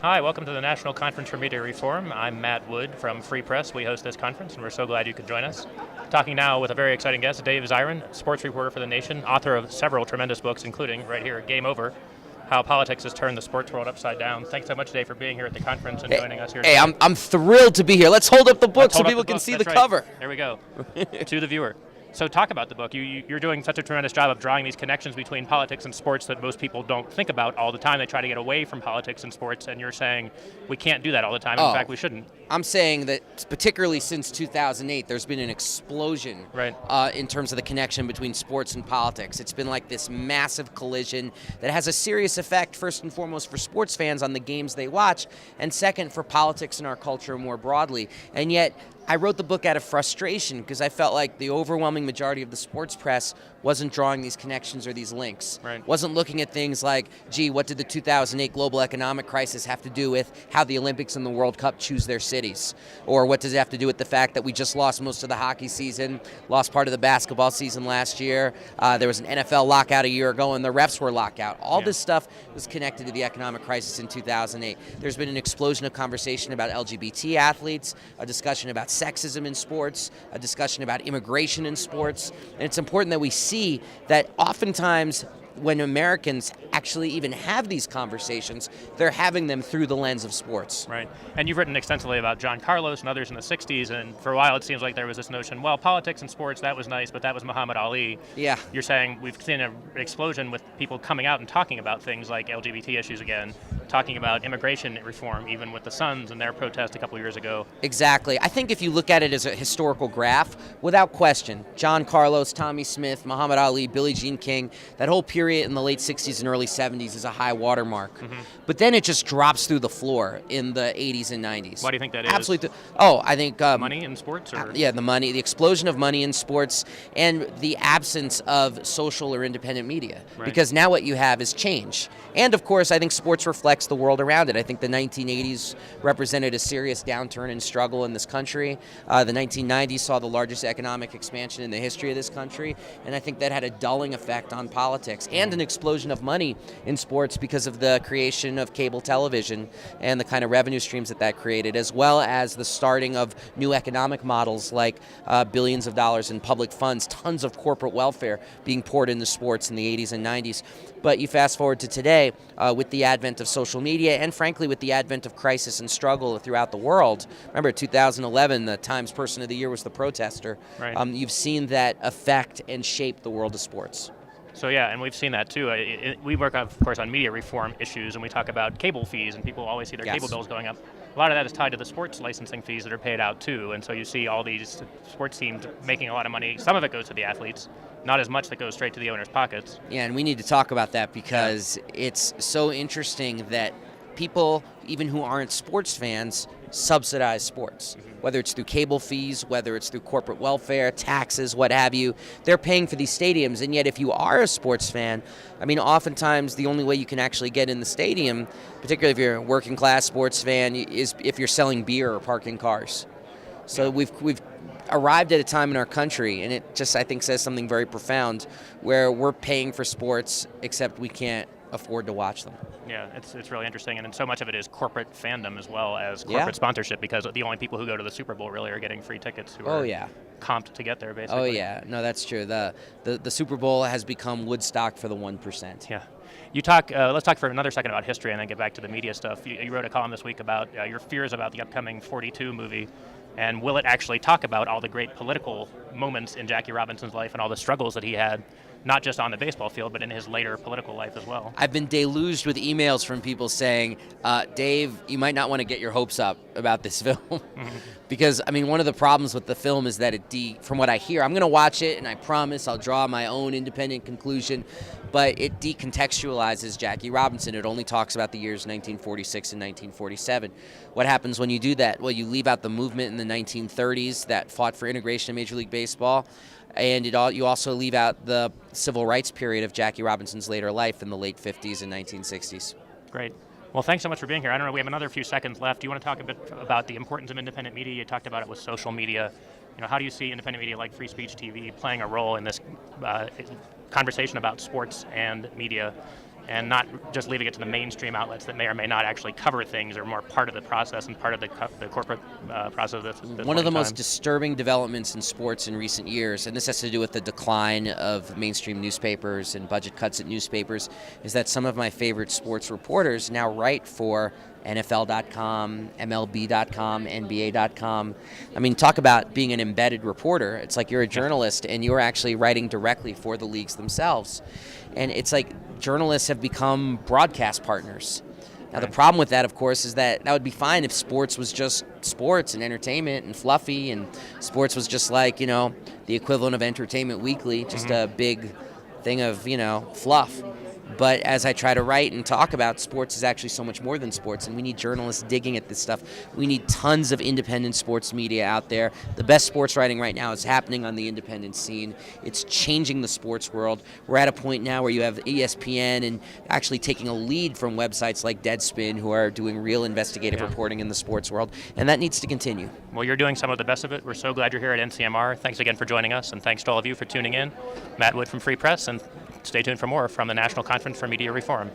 Hi, welcome to the National Conference for Media Reform. I'm Matt Wood from Free Press. We host this conference, and we're so glad you could join us. Talking now with a very exciting guest, Dave Zirin, sports reporter for The Nation, author of several tremendous books, including, right here, Game Over, How Politics Has Turned the Sports World Upside Down. Thanks so much, Dave, for being here at the conference and joining us here today. Hey, I'm thrilled to be here. Let's hold up the book so people can see the cover. There we go, to the viewer. So talk about the book. You're doing such a tremendous job of drawing these connections between politics and sports that most people don't think about all the time. They try to get away from politics and sports, and you're saying we can't do that all the time. In fact, we shouldn't. I'm saying that particularly since 2008, there's been an explosion in terms of the connection between sports and politics. It's been like this massive collision that has a serious effect, first and foremost, for sports fans on the games they watch, and second, for politics in our culture more broadly. And yet, I wrote the book out of frustration because I felt like the overwhelming majority of the sports press wasn't drawing these connections or these links. Wasn't looking at things like, gee, what did the 2008 global economic crisis have to do with how the Olympics and the World Cup choose their cities? Or what does it have to do with the fact that we just lost most of the hockey season, lost part of the basketball season last year, there was an NFL lockout a year ago, and the refs were locked out. All this stuff was connected to the economic crisis in 2008. There's been an explosion of conversation about LGBT athletes, a discussion about sexism in sports, a discussion about immigration in sports, and it's important that we see that oftentimes when Americans actually even have these conversations, they're having them through the lens of sports. Right. And you've written extensively about John Carlos and others in the 60s, and for a while it seems like there was this notion, well, politics and sports, that was nice, but that was Muhammad Ali. Yeah. You're saying we've seen an explosion with people coming out and talking about things like LGBT issues again, talking about immigration reform, even with the Suns and their protest a couple years ago. Exactly. I think if you look at it as a historical graph, without question, John Carlos, Tommy Smith, Muhammad Ali, Billie Jean King, that whole period in the late 60s and early 70s is a high watermark. But then it just drops through the floor in the 80s and 90s. Why do you think that is? Absolutely. I think... money in sports? Or? Yeah, the explosion of money in sports and the absence of social or independent media. Because now what you have is change. And of course, I think sports reflects the world around it. I think the 1980s represented a serious downturn and struggle in this country. The 1990s saw the largest economic expansion in the history of this country. And I think that had a dulling effect on politics and an explosion of money in sports because of the creation of cable television and the kind of revenue streams that created, as well as the starting of new economic models like billions of dollars in public funds, tons of corporate welfare being poured into sports in the 80s and 90s. But you fast forward to today, with the advent of social media and frankly with the advent of crisis and struggle throughout the world. Remember, 2011, the Times Person of the Year was the protester. You've seen that affect and shape the world of sports. So yeah, and we've seen that too. We work, of course, on media reform issues, and we talk about cable fees, and people always see their cable bills going up. A lot of that is tied to the sports licensing fees that are paid out too, and so you see all these sports teams making a lot of money. Some of it goes to the athletes, not as much that goes straight to the owners' pockets. Yeah, and we need to talk about that because it's so interesting that people, even who aren't sports fans, subsidize sports. Whether it's through cable fees, whether it's through corporate welfare, taxes, what have you, they're paying for these stadiums. And yet if you are a sports fan, I mean, oftentimes the only way you can actually get in the stadium, particularly if you're a working class sports fan, is if you're selling beer or parking cars. So we've arrived at a time in our country, and it just, I think, says something very profound, where we're paying for sports, except we can't afford to watch them. Yeah, it's really interesting, and so much of it is corporate fandom as well as corporate sponsorship, because the only people who go to the Super Bowl really are getting free tickets who are comped to get there, basically. Oh yeah, no, that's true. The Super Bowl has become Woodstock for the 1%. Yeah. You talk. Let's talk for another second about history and then get back to the media stuff. You wrote a column this week about your fears about the upcoming 42 movie. And will it actually talk about all the great political moments in Jackie Robinson's life and all the struggles that he had, not just on the baseball field, but in his later political life as well? I've been deluged with emails from people saying, Dave, you might not want to get your hopes up about this film. Because, I mean, one of the problems with the film is that from what I hear, I'm going to watch it, and I promise I'll draw my own independent conclusion, but it decontextualizes Jackie Robinson. It only talks about the years 1946 and 1947. What happens when you do that? Well, you leave out the movement in the 1930s that fought for integration in Major League Baseball, and you also leave out the civil rights period of Jackie Robinson's later life in the late 50s and 1960s. Great. Well, thanks so much for being here. I don't know, we have another few seconds left. Do you want to talk a bit about the importance of independent media? You talked about it with social media. How do you see independent media like Free Speech TV playing a role in this conversation about sports and media? and not just leaving it to the mainstream outlets that may or may not actually cover things or more part of the process and part of the corporate process. One of the most disturbing developments in sports in recent years, and this has to do with the decline of mainstream newspapers and budget cuts at newspapers, is that some of my favorite sports reporters now write for NFL.com, MLB.com, NBA.com. I mean, talk about being an embedded reporter. It's like you're a journalist and you're actually writing directly for the leagues themselves. And it's like journalists have become broadcast partners. Now, the problem with that, of course, is that would be fine if sports was just sports and entertainment and fluffy, and sports was just like, the equivalent of Entertainment Weekly, just a big thing of, fluff. But as I try to write and talk about, sports is actually so much more than sports, and we need journalists digging at this stuff. We need tons of independent sports media out there. The best sports writing right now is happening on the independent scene. It's changing the sports world. We're at a point now where you have ESPN and actually taking a lead from websites like Deadspin, who are doing real investigative reporting in the sports world, and that needs to continue. Well, you're doing some of the best of it. We're so glad you're here at NCMR. Thanks again for joining us, and thanks to all of you for tuning in. Matt Wood from Free Press, and stay tuned for more from the National Conference for Media Reform.